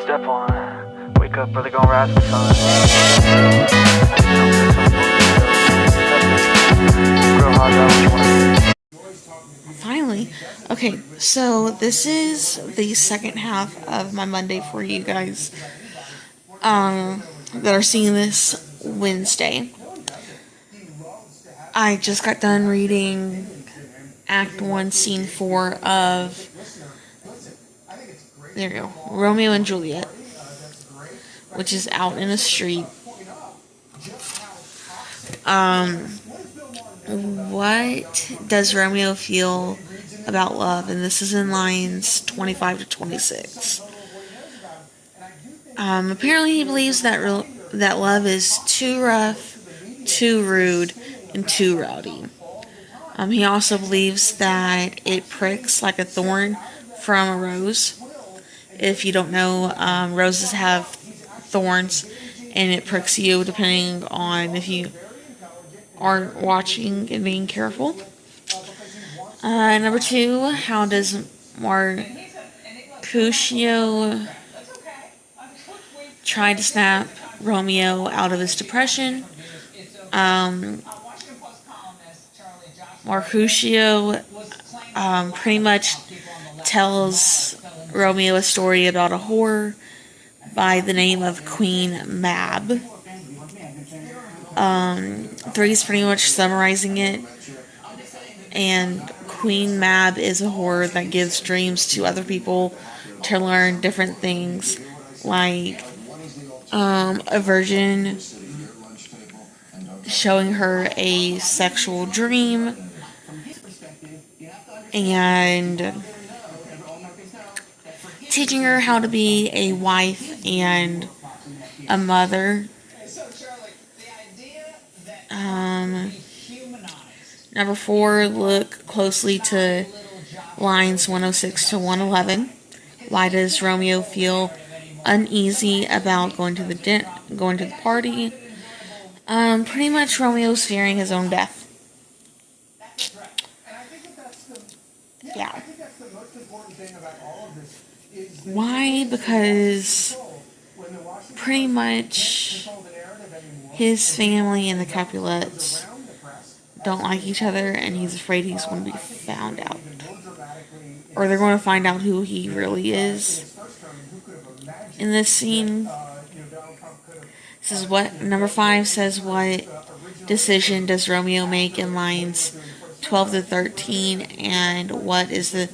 Step on, wake up, brother, gon' rise with sun. Finally. Okay, so this is the second half of my Monday for you guys that are seeing this Wednesday. I just got done reading Act 1, Scene 4 of, there you go, Romeo and Juliet, which is out in the street. What does Romeo feel about love? And this is in lines 25 to 26. Apparently he believes that that love is too rough, too rude, and too rowdy. He also believes that it pricks like a thorn from a rose. If you don't know, roses have thorns, and it pricks you depending on if you aren't watching and being careful. Number 2, how does Mercutio try to snap Romeo out of his depression? Mercutio pretty much tells Romeo a story about a whore by the name of Queen Mab. 3 is pretty much summarizing it, and Queen Mab is a whore that gives dreams to other people to learn different things, like a virgin showing her a sexual dream, and teaching her how to be a wife and a mother. Number 4, look closely to lines 106 to 111. Why does Romeo feel uneasy about going to the party? Pretty much Romeo's fearing his own death. Yeah. Why? Because pretty much his family and the Capulets don't like each other, and he's afraid he's going to be found out. Or they're going to find out who he really is. In this scene, number 5 says, what decision does Romeo make in lines 12 to 13, and what is the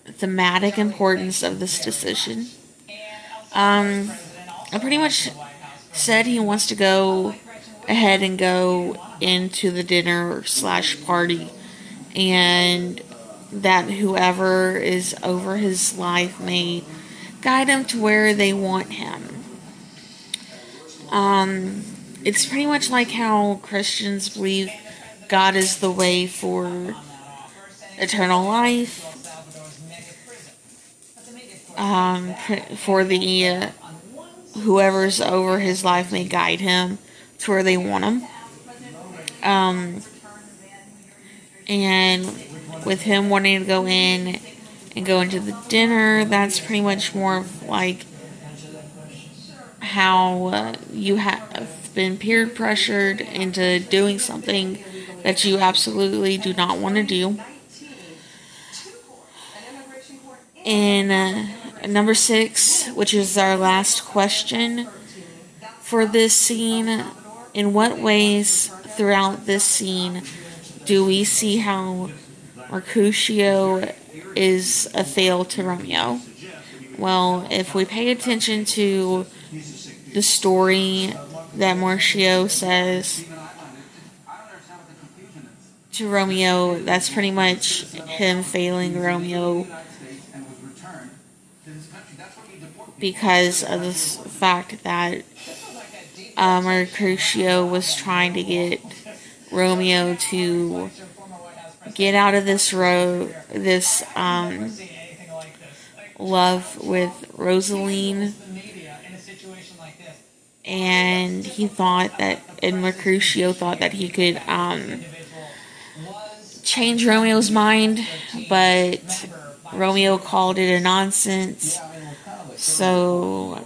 thematic importance of this decision? I pretty much said he wants to go ahead and go into the dinner/party, and that whoever is over his life may guide him to where they want him. It's pretty much like how Christians believe God is the way for eternal life. For the whoever's over his life may guide him to where they want him. And with him wanting to go in and go into the dinner, that's pretty much more of like how you have been peer pressured into doing something that you absolutely do not want to do. And number 6, which is our last question for this scene, in what ways throughout this scene do we see how Mercutio is a fail to Romeo? Well, if we pay attention to the story that Mercutio says to Romeo, that's pretty much him failing Romeo because of the fact that Mercutio was trying to get Romeo to get out of this love with Rosaline, and Mercutio thought that he could change Romeo's mind, but Romeo called it a nonsense So,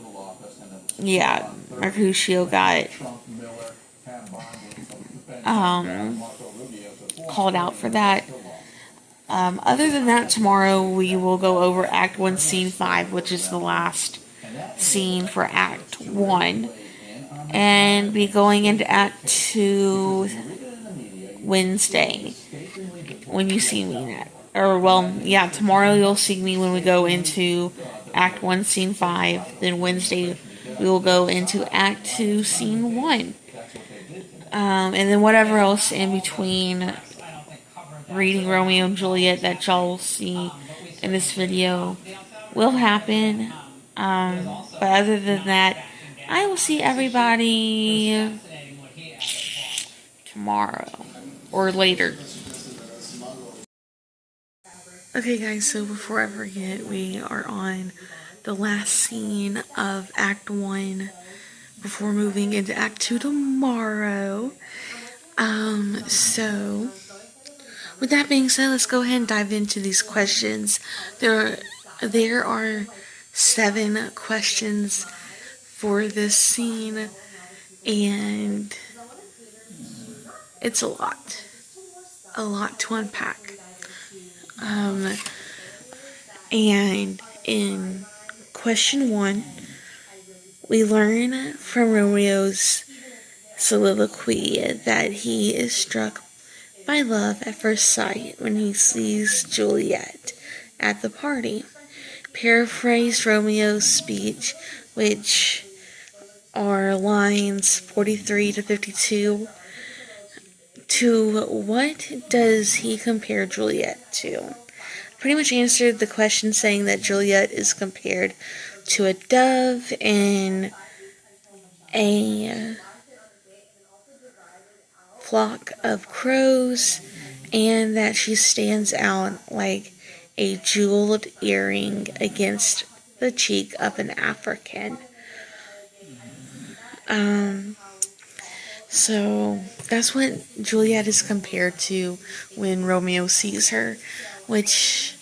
yeah, Mercutio got called out for that. Other than that, tomorrow we will go over Act 1, Scene 5, which is the last scene for Act 1. And be going into Act 2 Wednesday when you see me next. Or, well, yeah, tomorrow you'll see me when we go into Act 1, Scene 5. Then Wednesday we will go into Act 2, Scene 1. And then whatever else in between reading Romeo and Juliet that y'all will see in this video will happen. But other than that, I will see everybody tomorrow or later. Okay, guys, so before I forget, we are on the last scene of Act 1 before moving into Act 2 tomorrow. So with that being said, let's go ahead and dive into these questions. There are 7 questions for this scene, and it's a lot to unpack. And in question 1, we learn from Romeo's soliloquy that he is struck by love at first sight when he sees Juliet at the party. Paraphrase Romeo's speech, which are lines 43 to 52. To what does he compare Juliet to? Pretty much answered the question saying that Juliet is compared to a dove in a flock of crows, and that she stands out like a jeweled earring against the cheek of an African. So that's what Juliet is compared to when Romeo sees her, which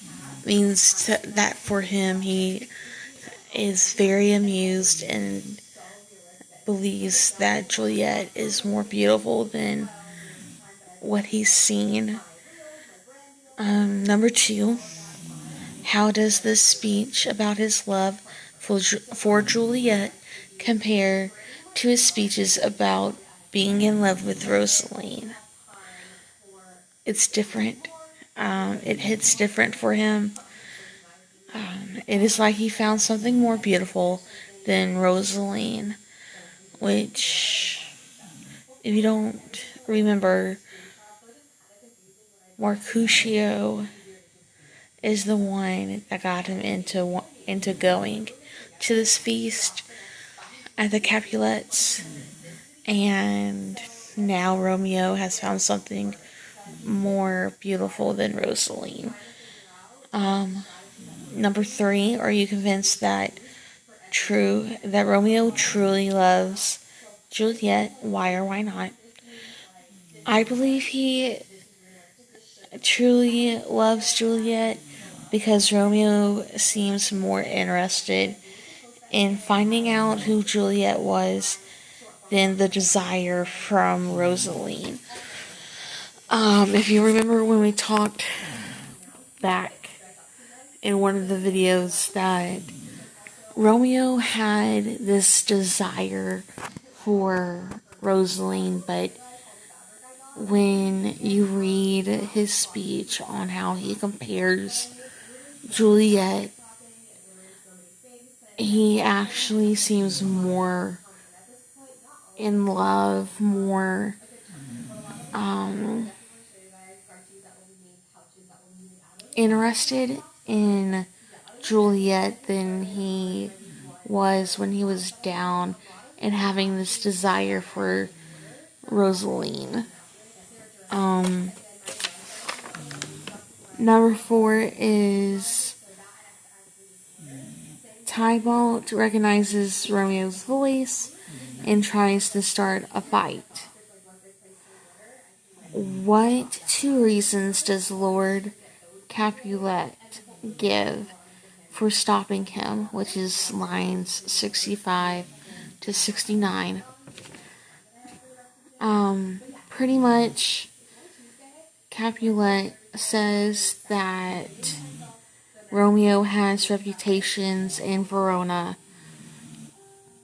means that for him he is very amused and believes that Juliet is more beautiful than what he's seen. Number 2, how does this speech about his love for Juliet compare to his speeches about being in love with Rosaline? It's different. It hits different for him. It is like he found something more beautiful than Rosaline, which, if you don't remember, Mercutio is the one that got him into going to this feast at the Capulets, and now Romeo has found something more beautiful than Rosaline. Number 3, are you convinced that Romeo truly loves Juliet? Why or why not? I believe he truly loves Juliet because Romeo seems more interested in finding out who Juliet was than the desire from Rosaline. If you remember when we talked back in one of the videos that Romeo had this desire for Rosaline, but when you read his speech on how he compares Juliet, he actually seems more in love, more interested in Juliet than he was when he was down and having this desire for Rosaline. Number 4 is Tybalt recognizes Romeo's voice and tries to start a fight. What 2 reasons does Lord Capulet give for stopping him, which is lines 65 to 69. Pretty much, Capulet says that Romeo has reputations in Verona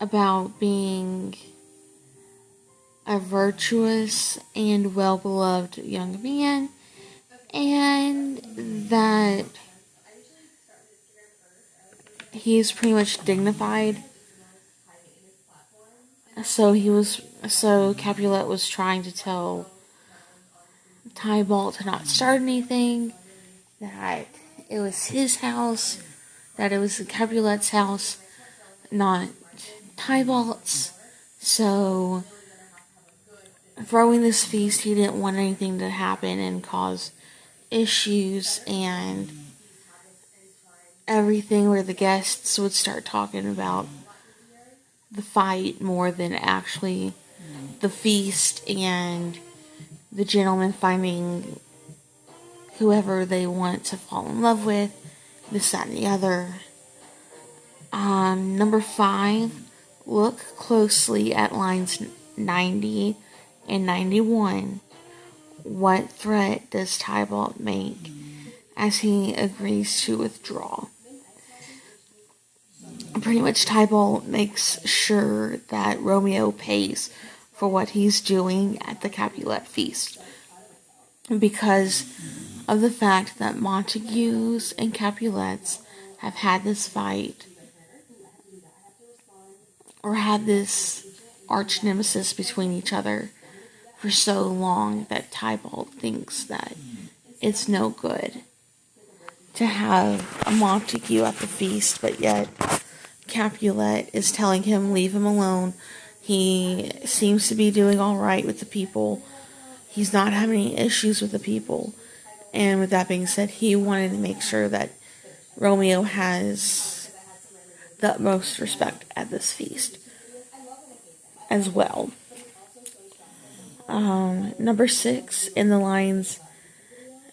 about being a virtuous and well-beloved young man, and that he is pretty much dignified. So Capulet was trying to tell Tybalt to not start anything, that it was his house, that it was Capulet's house, not Tybalt's. So, throwing this feast, he didn't want anything to happen and cause issues and everything, where the guests would start talking about the fight more than actually the feast and the gentleman finding whoever they want to fall in love with, this, that, and the other. Number 5, look closely at lines 90 and 91. What threat does Tybalt make as he agrees to withdraw? Pretty much, Tybalt makes sure that Romeo pays for what he's doing at the Capulet feast, because of the fact that Montagues and Capulets have had this fight, or had this arch nemesis between each other for so long, that Tybalt thinks that it's no good to have a Montague at the feast, but yet Capulet is telling him, leave him alone. He seems to be doing alright with the people. He's not having any issues with the people. And with that being said, he wanted to make sure that Romeo has the utmost respect at this feast as well. Number 6, in the lines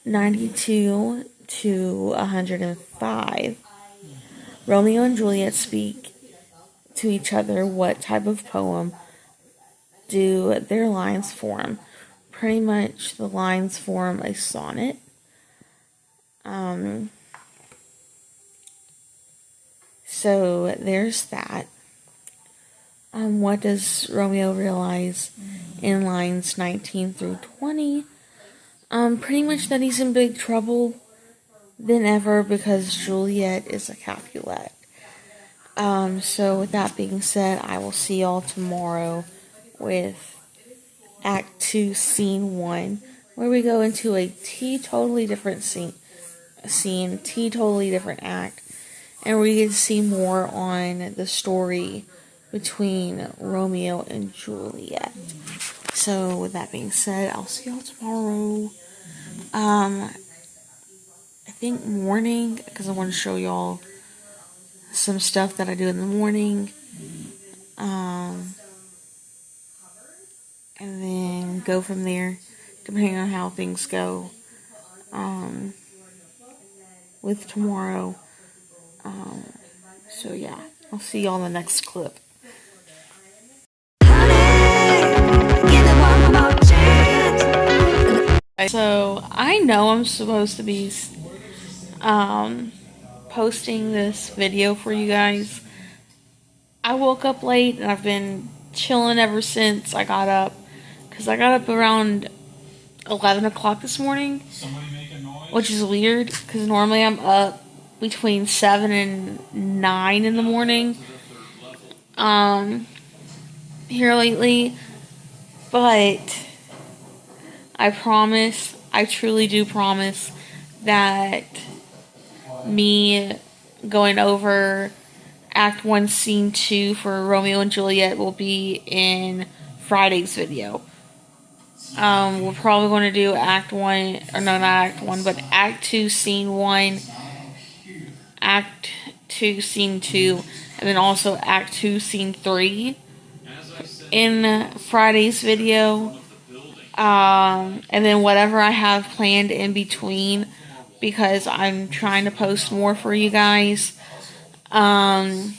92 to 105, Romeo and Juliet speak to each other what type of poem do their lines form. Pretty much the lines form a sonnet. So there's that. What does Romeo realize in lines 19 through 20? Pretty much that he's in big trouble than ever because Juliet is a Capulet. So with that being said, I will see y'all tomorrow with Act 2, Scene 1, where we go into a totally different scene, totally different act, and we get to see more on the story between Romeo and Juliet. So with that being said, I'll see y'all tomorrow. I think morning, because I want to show y'all some stuff that I do in the morning. And then go from there, depending on how things go. With tomorrow. So yeah, I'll see y'all in the next clip. So I know I'm supposed to be posting this video for you guys. I woke up late and I've been chilling ever since I got up, because I got up around 11 o'clock this morning, which is weird because normally I'm up between 7 and 9 in the morning here lately. But I promise, I truly do promise, that me going over Act 1, Scene 2 for Romeo and Juliet will be in Friday's video. We're probably going to do Act 1, or no, not Act 1, but Act 2, Scene 1, Act 2, Scene 2, and then also Act 2, Scene 3 in Friday's video. And then whatever I have planned in between, because I'm trying to post more for you guys. Um,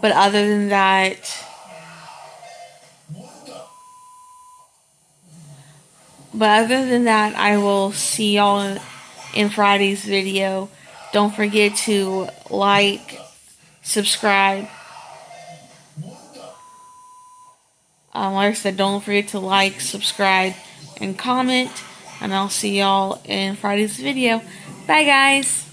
but other than that, I will see y'all in Friday's video. Don't forget to like, subscribe. Like I said, don't forget to like, subscribe, and comment. And I'll see y'all in Friday's video. Bye, guys.